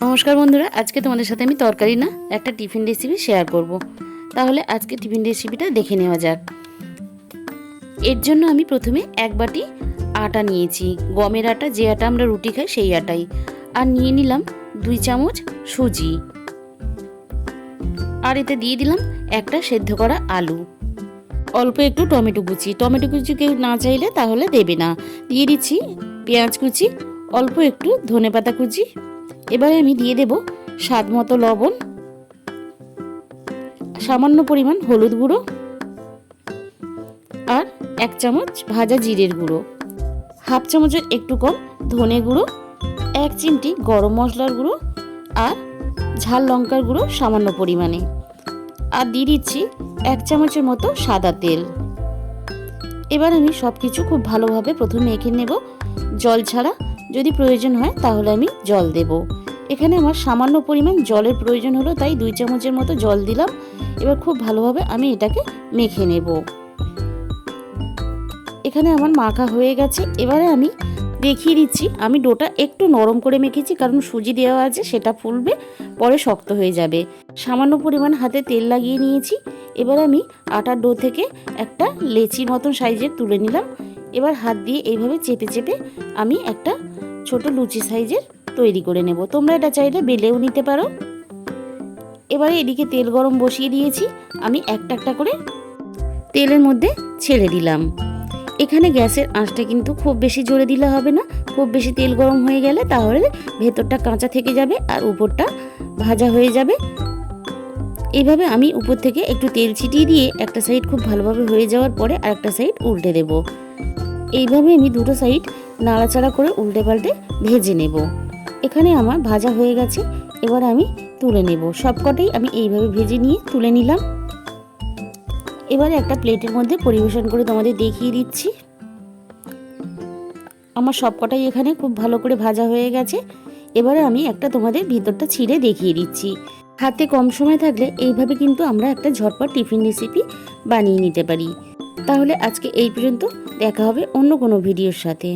নমস্কার বন্ধুরা, আজকে তোমাদের সাথে আমি তরকারি না একটা টিফিন রেসিপি শেয়ার করব। তাহলে আজকে টিফিন রেসিপিটা দেখে নেওয়া যাক। এর জন্য আমি প্রথমে এক বাটি আটা নিয়েছি, গমের আটা, যে আটা আমরা রুটি খাই সেই আটাই। আর নিয়ে নিলাম 2 চামচ সুজি, আর এতে দিয়ে দিলাম একটা সেদ্ধ করা আলু, অল্প একটু টমেটো কুচি কেউ না চাইলে তাহলে দেবে না। দিয়ে দিচ্ছি পেঁয়াজ কুচি, অল্প একটু ধনেপাতা কুচি। এবারে আমি দিয়ে দেব স্বাদ মতো লবণ, সামান্য পরিমাণ হলুদ গুঁড়ো, আর 1 চামচ ভাজা জিরের গুঁড়ো, হাফ চামচের একটু কম ধনে গুঁড়ো, 1 চিমটি গরম মশলার গুঁড়ো, আর ঝাল লঙ্কার গুঁড়ো সামান্য পরিমাণে, আর দিয়ে দিচ্ছি 1 চামচের মতো সাদা তেল। এবার আমি সব কিছু খুব ভালোভাবে প্রথমে মেখে নেব, জল ছাড়া। যদি প্রয়োজন হয় তাহলে আমি জল দেব। এখানে আমার সামান্য পরিমাণ জলের প্রয়োজন হলো, তাই 2 চামচের মতো জল দিলাম। এবার খুব ভালোভাবে আমি এটাকে মেখে নেব। এখানে আমার মাখা হয়ে গেছে। এবারে আমি দেখিয়ে দিচ্ছি, আমি ডোটা একটু নরম করে মেখেছি, কারণ সুজি দেওয়া আছে, সেটা ফুলবে, পরে শক্ত হয়ে যাবে। সামান্য পরিমাণ হাতে তেল লাগিয়ে নিয়েছি। এবার আমি আটার ডো থেকে একটা লেচির মতন সাইজের তুলে নিলাম। এবার হাত দিয়ে এইভাবে চেপে চেপে আমি একটা ছোট লুচি সাইজের তৈরি করে নেব। তোমরা এটা চাইলে বেলেও নিতে পারো। এবারে এদিকে তেল গরম বসিয়ে দিয়েছি, আমি একটা একটা করে তেলের মধ্যে ছেড়ে দিলাম। এখানে গ্যাসের আঁচটা কিন্তু খুব বেশি জোরে দিলে হবে না, খুব বেশি তেল গরম হয়ে গেলে তাহলে ভেতরটা কাঁচা থেকে যাবে আর উপরটা ভাজা হয়ে যাবে। এইভাবে আমি উপর থেকে একটু তেল ছিটিয়ে দিয়ে একটা সাইড খুব ভালোভাবে হয়ে যাওয়ার পরে আরেকটা সাইড উল্টে দেব। এইভাবে আমি দুটো সাইড নাড়াচাড়া করে উল্টে পাল্টে ভেজে নেব। এখানে আমার ভাজা হয়ে গেছে। এবার আমি তুলে নেব। সবকটাই আমি এইভাবে ভেজে নিয়ে তুলে নিলাম। এবারে একটা প্লেটের মধ্যে পরিবেশন করে তোমাদের দেখিয়ে দিচ্ছি। আমার সবকটাই এখানে খুব ভালো করে ভাজা হয়ে গেছে। এবারে আমি একটা তোমাদের ভিতরটা ছিঁড়ে দেখিয়ে দিচ্ছি। হাতে কম সময় থাকলে এইভাবে কিন্তু আমরা একটা ঝটপট টিফিন রেসিপি বানিয়ে নিতে পারি। তাহলে আজকে এই পর্যন্ত, দেখা হবে অন্য কোনো ভিডিওর সাথে।